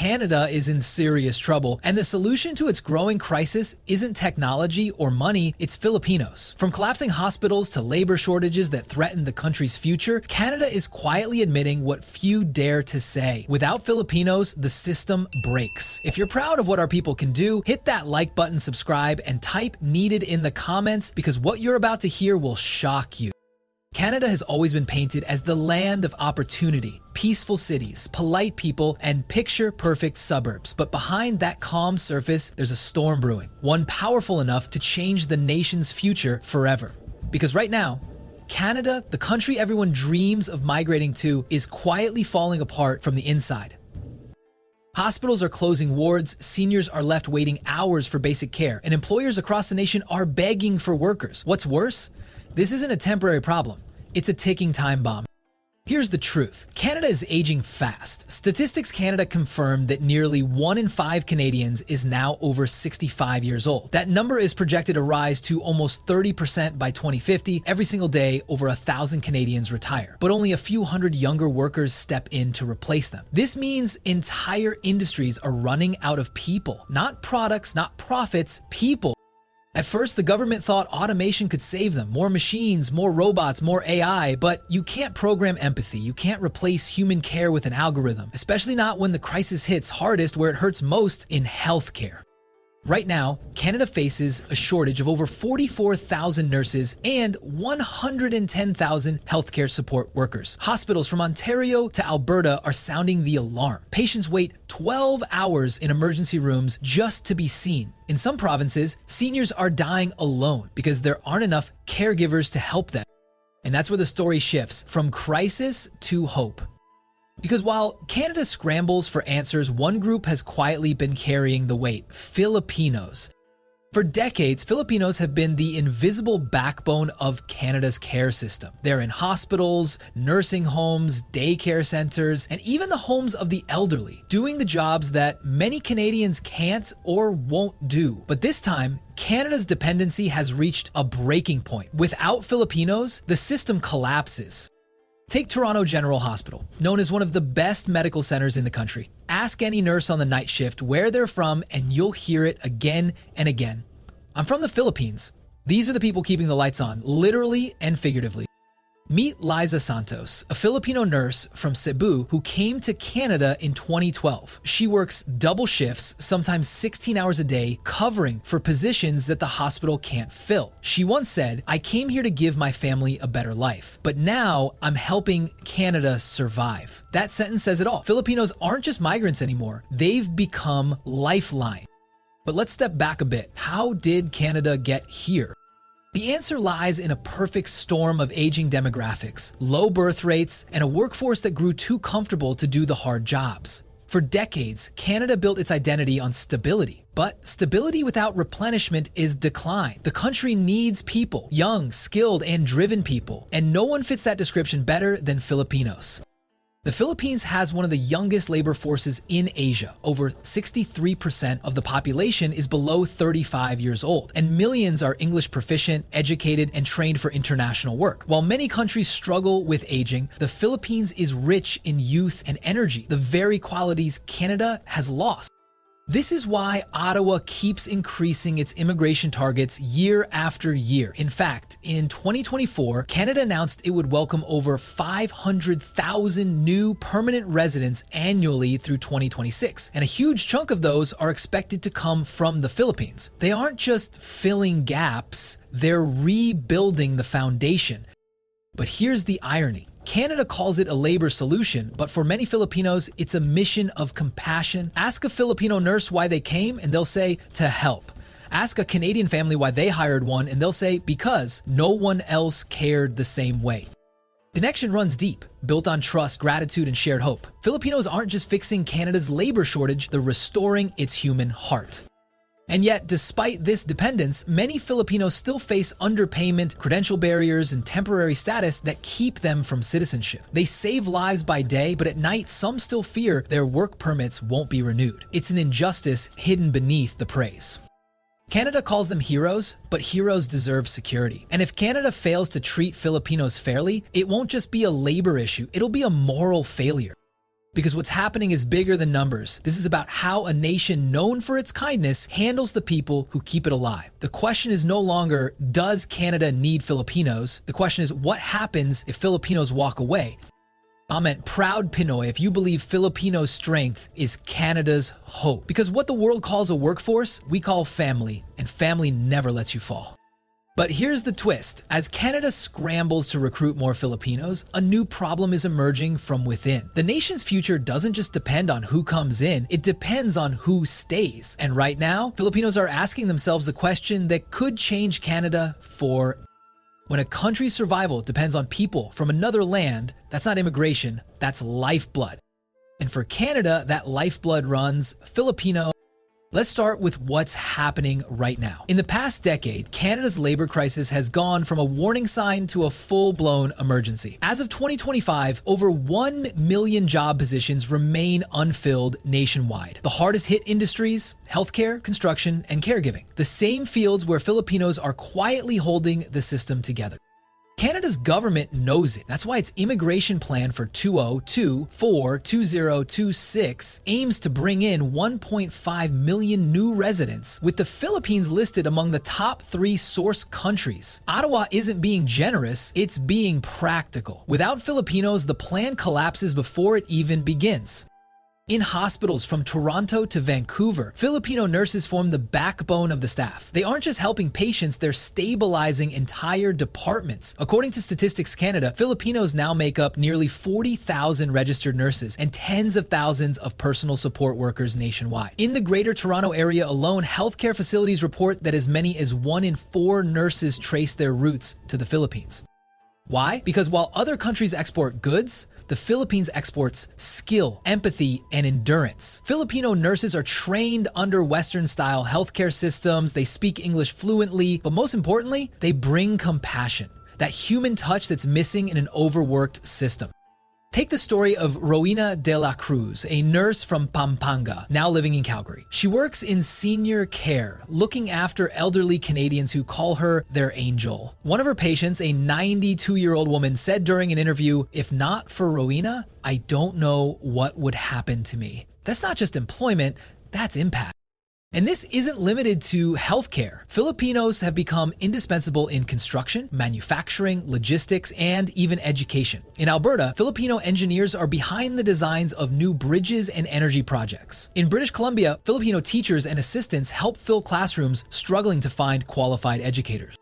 Canada is in serious trouble, and the solution to its growing crisis isn't technology or money, it's Filipinos. From collapsing hospitals to labor shortages that threaten the country's future, Canada is quietly admitting what few dare to say. Without Filipinos, the system breaks. If you're proud of what our people can do, hit that like button, subscribe, and type "needed" in the comments, because what you're about to hear will shock you. Canada has always been painted as the land of opportunity, peaceful cities, polite people, and picture-perfect suburbs. But behind that calm surface, there's a storm brewing, one powerful enough to change the nation's future forever. Because right now, Canada, the country everyone dreams of migrating to, is quietly falling apart from the inside. Hospitals are closing wards, seniors are left waiting hours for basic care, and employers across the nation are begging for workers. What's worse? This isn't a temporary problem. It's a ticking time bomb. Here's the truth. Canada is aging fast. Statistics Canada confirmed that nearly 1 in 5 Canadians is now over 65 years old. That number is projected to rise to almost 30% by 2050. Every single day, over 1,000 Canadians retire, but only a few hundred younger workers step in to replace them. This means entire industries are running out of people. Not products, not profits, people. At first, the government thought automation could save them. More machines, more robots, more AI, but you can't program empathy. You can't replace human care with an algorithm, especially not when the crisis hits hardest where it hurts most, in healthcare. Right now, Canada faces a shortage of over 44,000 nurses and 110,000 healthcare support workers. Hospitals from Ontario to Alberta are sounding the alarm. Patients wait 12 hours in emergency rooms just to be seen. In some provinces, seniors are dying alone because there aren't enough caregivers to help them. And that's where the story shifts from crisis to hope. Because while Canada scrambles for answers, one group has quietly been carrying the weight: Filipinos. For decades, Filipinos have been the invisible backbone of Canada's care system. They're in hospitals, nursing homes, daycare centers, and even the homes of the elderly, doing the jobs that many Canadians can't or won't do. But this time, Canada's dependency has reached a breaking point. Without Filipinos, the system collapses. Take Toronto General Hospital, known as one of the best medical centers in the country. Ask any nurse on the night shift where they're from, and you'll hear it again and again. I'm from the Philippines. These are the people keeping the lights on, literally and figuratively. Meet Liza Santos, a Filipino nurse from Cebu who came to Canada in 2012. She works double shifts, sometimes 16 hours a day, covering for positions that the hospital can't fill. She once said, "I came here to give my family a better life, but now I'm helping Canada survive." That sentence says it all. Filipinos aren't just migrants anymore. They've become lifeline. But let's step back a bit. How did Canada get here? The answer lies in a perfect storm of aging demographics, low birth rates, and a workforce that grew too comfortable to do the hard jobs. For decades, Canada built its identity on stability. But stability without replenishment is decline. The country needs people, young, skilled, and driven people, and no one fits that description better than Filipinos. The Philippines has one of the youngest labor forces in Asia. Over 63% of the population is below 35 years old, and millions are English proficient, educated, and trained for international work. While many countries struggle with aging, the Philippines is rich in youth and energy, the very qualities Canada has lost. This is why Ottawa keeps increasing its immigration targets year after year. In fact, in 2024, Canada announced it would welcome over 500,000 new permanent residents annually through 2026, and a huge chunk of those are expected to come from the Philippines. They aren't just filling gaps, they're rebuilding the foundation. But here's the irony. Canada calls it a labor solution, but for many Filipinos, it's a mission of compassion. Ask a Filipino nurse why they came, and they'll say, to help. Ask a Canadian family why they hired one, and they'll say, because no one else cared the same way. Connection runs deep, built on trust, gratitude, and shared hope. Filipinos aren't just fixing Canada's labor shortage, they're restoring its human heart. And yet, despite this dependence, many Filipinos still face underpayment, credential barriers, and temporary status that keep them from citizenship. They save lives by day, but at night, some still fear their work permits won't be renewed. It's an injustice hidden beneath the praise. Canada calls them heroes, but heroes deserve security. And if Canada fails to treat Filipinos fairly, it won't just be a labor issue, it'll be a moral failure. Because what's happening is bigger than numbers. This is about how a nation known for its kindness handles the people who keep it alive. The question is no longer, does Canada need Filipinos? The question is, what happens if Filipinos walk away? Comment, proud Pinoy if you believe Filipino strength is Canada's hope. Because what the world calls a workforce, we call family, and family never lets you fall. But here's the twist. As Canada scrambles to recruit more Filipinos, a new problem is emerging from within. The nation's future doesn't just depend on who comes in, it depends on who stays. And right now, Filipinos are asking themselves the question that could change Canada forever. When a country's survival depends on people from another land, that's not immigration, that's lifeblood. And for Canada, that lifeblood runs Filipino. Let's start with what's happening right now. In the past decade, Canada's labor crisis has gone from a warning sign to a full-blown emergency. As of 2025, over 1 million job positions remain unfilled nationwide. The hardest hit industries, healthcare, construction, and caregiving. The same fields where Filipinos are quietly holding the system together. Canada's government knows it. That's why its immigration plan for 2024-2026 aims to bring in 1.5 million new residents, with the Philippines listed among the top 3 source countries. Ottawa isn't being generous, it's being practical. Without Filipinos, the plan collapses before it even begins. In hospitals from Toronto to Vancouver, Filipino nurses form the backbone of the staff. They aren't just helping patients, they're stabilizing entire departments. According to Statistics Canada, Filipinos now make up nearly 40,000 registered nurses and tens of thousands of personal support workers nationwide. In the Greater Toronto Area alone, healthcare facilities report that as many as 1 in 4 nurses trace their roots to the Philippines. Why? Because while other countries export goods, the Philippines exports skill, empathy, and endurance. Filipino nurses are trained under Western-style healthcare systems, they speak English fluently, but most importantly, they bring compassion, that human touch that's missing in an overworked system. Take the story of Rowena de la Cruz, a nurse from Pampanga, now living in Calgary. She works in senior care, looking after elderly Canadians who call her their angel. One of her patients, a 92-year-old woman, said during an interview, "If not for Rowena, I don't know what would happen to me." That's not just employment, that's impact. And this isn't limited to healthcare. Filipinos have become indispensable in construction, manufacturing, logistics, and even education. In Alberta, Filipino engineers are behind the designs of new bridges and energy projects. In British Columbia, Filipino teachers and assistants help fill classrooms struggling to find qualified educators.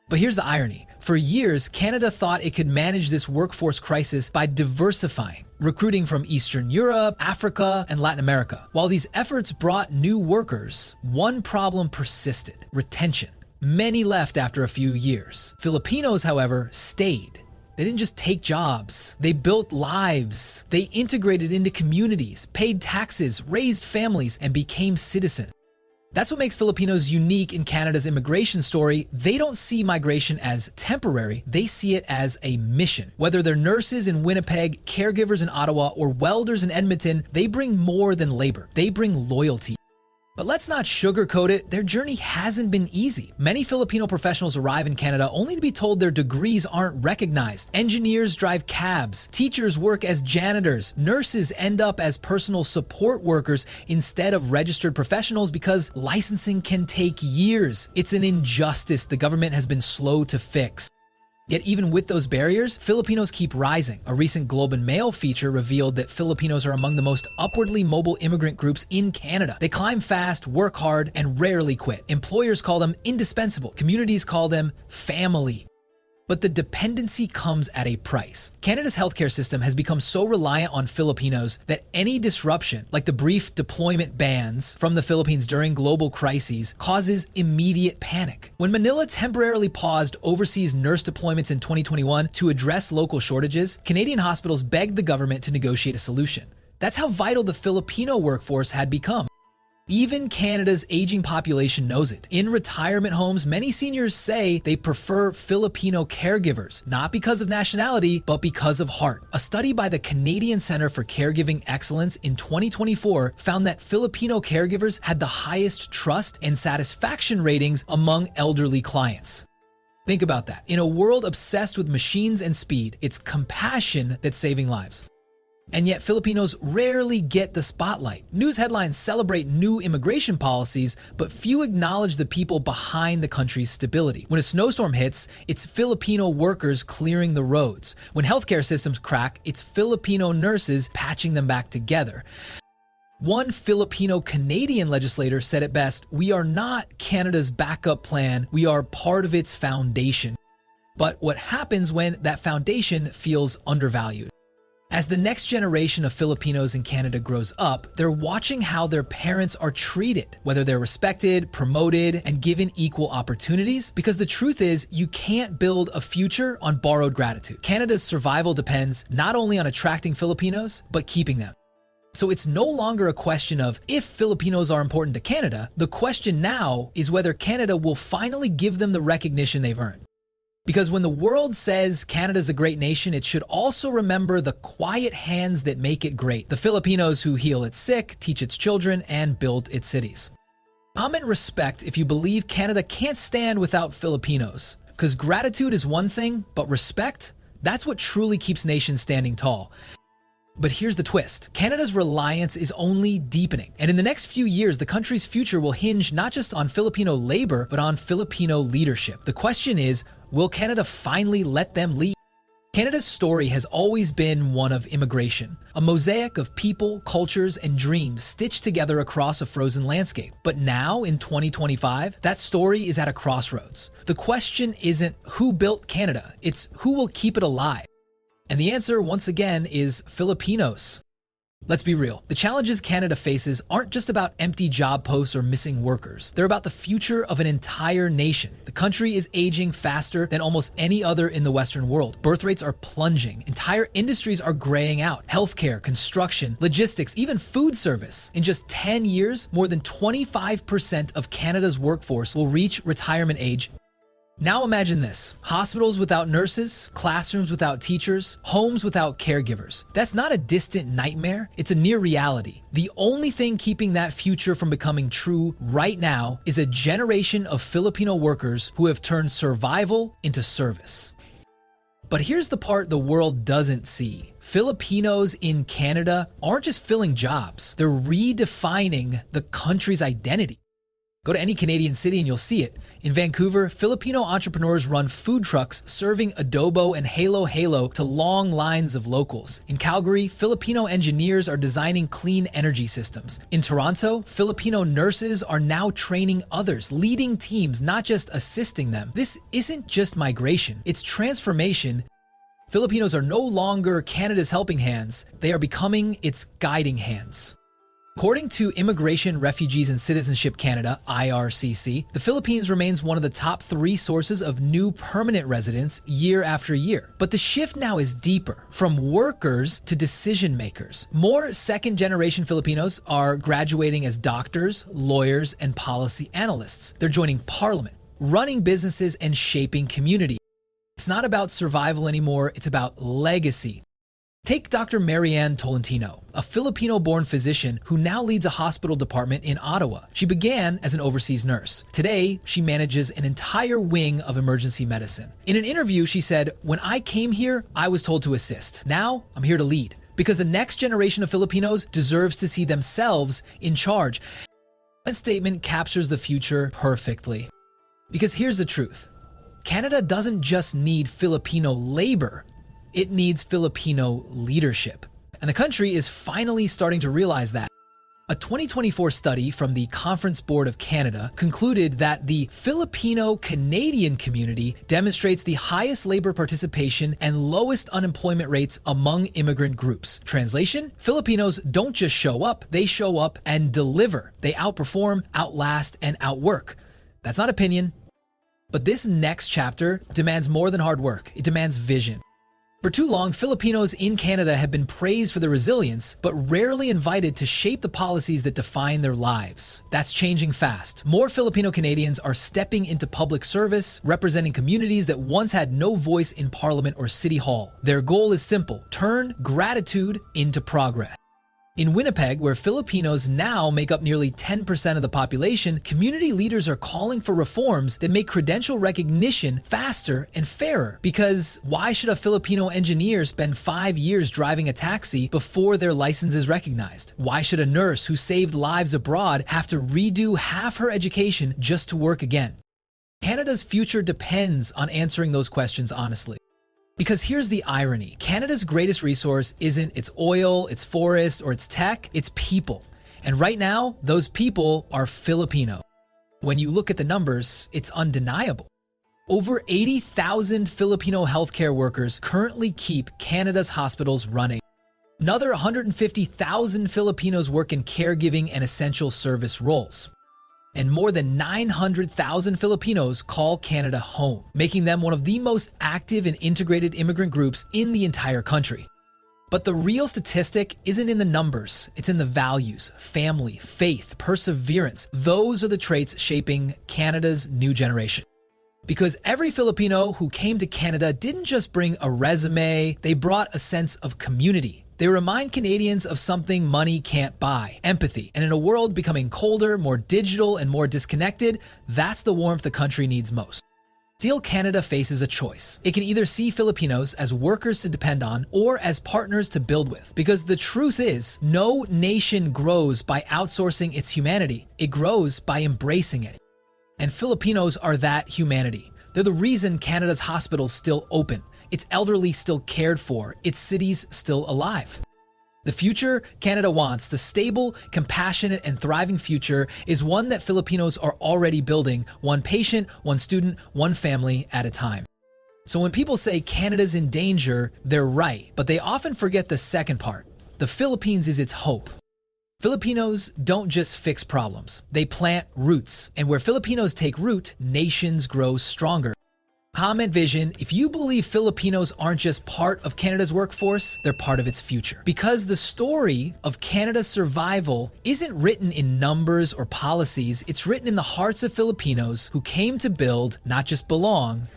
But here's the irony. For years, Canada thought it could manage this workforce crisis by diversifying, recruiting from Eastern Europe, Africa, and Latin America. While these efforts brought new workers, one problem persisted: retention. Many left after a few years. Filipinos, however, stayed. They didn't just take jobs, they built lives. They integrated into communities, paid taxes, raised families, and became citizens. That's what makes Filipinos unique in Canada's immigration story. They don't see migration as temporary, they see it as a mission. Whether they're nurses in Winnipeg, caregivers in Ottawa, or welders in Edmonton, they bring more than labor. They bring loyalty. But let's not sugarcoat it, their journey hasn't been easy. Many Filipino professionals arrive in Canada only to be told their degrees aren't recognized. Engineers drive cabs, teachers work as janitors, nurses end up as personal support workers instead of registered professionals because licensing can take years. It's an injustice the government has been slow to fix. Yet even with those barriers, Filipinos keep rising. A recent Globe and Mail feature revealed that Filipinos are among the most upwardly mobile immigrant groups in Canada. They climb fast, work hard, and rarely quit. Employers call them indispensable. Communities call them family. But the dependency comes at a price. Canada's healthcare system has become so reliant on Filipinos that any disruption, like the brief deployment bans from the Philippines during global crises, causes immediate panic. When Manila temporarily paused overseas nurse deployments in 2021 to address local shortages, Canadian hospitals begged the government to negotiate a solution. That's how vital the Filipino workforce had become. Even Canada's aging population knows it. In retirement homes, many seniors say they prefer Filipino caregivers, not because of nationality, but because of heart. A study by the Canadian Centre for Caregiving Excellence in 2024 found that Filipino caregivers had the highest trust and satisfaction ratings among elderly clients. Think about that. In a world obsessed with machines and speed, it's compassion that's saving lives. And yet Filipinos rarely get the spotlight. News headlines celebrate new immigration policies, but few acknowledge the people behind the country's stability. When a snowstorm hits, it's Filipino workers clearing the roads. When healthcare systems crack, it's Filipino nurses patching them back together. One Filipino-Canadian legislator said it best, "We are not Canada's backup plan, we are part of its foundation." But what happens when that foundation feels undervalued? As the next generation of Filipinos in Canada grows up, they're watching how their parents are treated, whether they're respected, promoted, and given equal opportunities, because the truth is, you can't build a future on borrowed gratitude. Canada's survival depends not only on attracting Filipinos, but keeping them. So it's no longer a question of if Filipinos are important to Canada, the question now is whether Canada will finally give them the recognition they've earned. Because when the world says Canada's a great nation, it should also remember the quiet hands that make it great. The Filipinos who heal its sick, teach its children, and build its cities. Comment respect if you believe Canada can't stand without Filipinos. Because gratitude is one thing, but respect, that's what truly keeps nations standing tall. But here's the twist. Canada's reliance is only deepening. And in the next few years, the country's future will hinge not just on Filipino labor, but on Filipino leadership. The question is, will Canada finally let them lead? Canada's story has always been one of immigration, a mosaic of people, cultures, and dreams stitched together across a frozen landscape. But now, in 2025, that story is at a crossroads. The question isn't who built Canada, it's who will keep it alive. And the answer, once again, is Filipinos. Let's be real. The challenges Canada faces aren't just about empty job posts or missing workers. They're about the future of an entire nation. The country is aging faster than almost any other in the Western world. Birth rates are plunging. Entire industries are graying out. Healthcare, construction, logistics, even food service. In just 10 years, more than 25% of Canada's workforce will reach retirement age. Now imagine this, hospitals without nurses, classrooms without teachers, homes without caregivers. That's not a distant nightmare, it's a near reality. The only thing keeping that future from becoming true right now is a generation of Filipino workers who have turned survival into service. But here's the part the world doesn't see. Filipinos in Canada aren't just filling jobs, they're redefining the country's identity. Go to any Canadian city and you'll see it. In Vancouver, Filipino entrepreneurs run food trucks serving adobo and halo to long lines of locals. In Calgary, Filipino engineers are designing clean energy systems. In Toronto, Filipino nurses are now training others, leading teams, not just assisting them. This isn't just migration, it's transformation. Filipinos are no longer Canada's helping hands, they are becoming its guiding hands. According to Immigration, Refugees and Citizenship Canada, IRCC, the Philippines remains one of the top 3 sources of new permanent residents year after year. But the shift now is deeper, from workers to decision makers. More second-generation Filipinos are graduating as doctors, lawyers, and policy analysts. They're joining parliament, running businesses, and shaping community. It's not about survival anymore, it's about legacy. Take Dr. Marianne Tolentino, a Filipino-born physician who now leads a hospital department in Ottawa. She began as an overseas nurse. Today, she manages an entire wing of emergency medicine. In an interview, she said, "When I came here, I was told to assist. Now, I'm here to lead. Because the next generation of Filipinos deserves to see themselves in charge." That statement captures the future perfectly. Because here's the truth. Canada doesn't just need Filipino labor, it needs Filipino leadership. And the country is finally starting to realize that. A 2024 study from the Conference Board of Canada concluded that the Filipino-Canadian community demonstrates the highest labor participation and lowest unemployment rates among immigrant groups. Translation: Filipinos don't just show up, they show up and deliver. They outperform, outlast, and outwork. That's not opinion. But this next chapter demands more than hard work. It demands vision. For too long, Filipinos in Canada have been praised for their resilience, but rarely invited to shape the policies that define their lives. That's changing fast. More Filipino Canadians are stepping into public service, representing communities that once had no voice in Parliament or City Hall. Their goal is simple: turn gratitude into progress. In Winnipeg, where Filipinos now make up nearly 10% of the population, community leaders are calling for reforms that make credential recognition faster and fairer. Because why should a Filipino engineer spend 5 years driving a taxi before their license is recognized? Why should a nurse who saved lives abroad have to redo half her education just to work again? Canada's future depends on answering those questions honestly. Because here's the irony. Canada's greatest resource isn't its oil, its forest, or its tech, it's people. And right now, those people are Filipino. When you look at the numbers, it's undeniable. Over 80,000 Filipino healthcare workers currently keep Canada's hospitals running. Another 150,000 Filipinos work in caregiving and essential service roles. And more than 900,000 Filipinos call Canada home, making them one of the most active and integrated immigrant groups in the entire country. But the real statistic isn't in the numbers, it's in the values, family, faith, perseverance. Those are the traits shaping Canada's new generation. Because every Filipino who came to Canada didn't just bring a resume, they brought a sense of community. They remind Canadians of something money can't buy, empathy. And in a world becoming colder, more digital, and more disconnected, that's the warmth the country needs most. Still, Canada faces a choice. It can either see Filipinos as workers to depend on or as partners to build with. Because the truth is, no nation grows by outsourcing its humanity. It grows by embracing it. And Filipinos are that humanity. They're the reason Canada's hospitals still open, its elderly still cared for, its cities still alive. The future Canada wants, the stable, compassionate, and thriving future, is one that Filipinos are already building, one patient, one student, one family at a time. So when people say Canada's in danger, they're right, but they often forget the second part. The Philippines is its hope. Filipinos don't just fix problems, they plant roots. And where Filipinos take root, nations grow stronger. Comment vision, if you believe Filipinos aren't just part of Canada's workforce, they're part of its future. Because the story of Canada's survival isn't written in numbers or policies, it's written in the hearts of Filipinos who came to build, not just belong,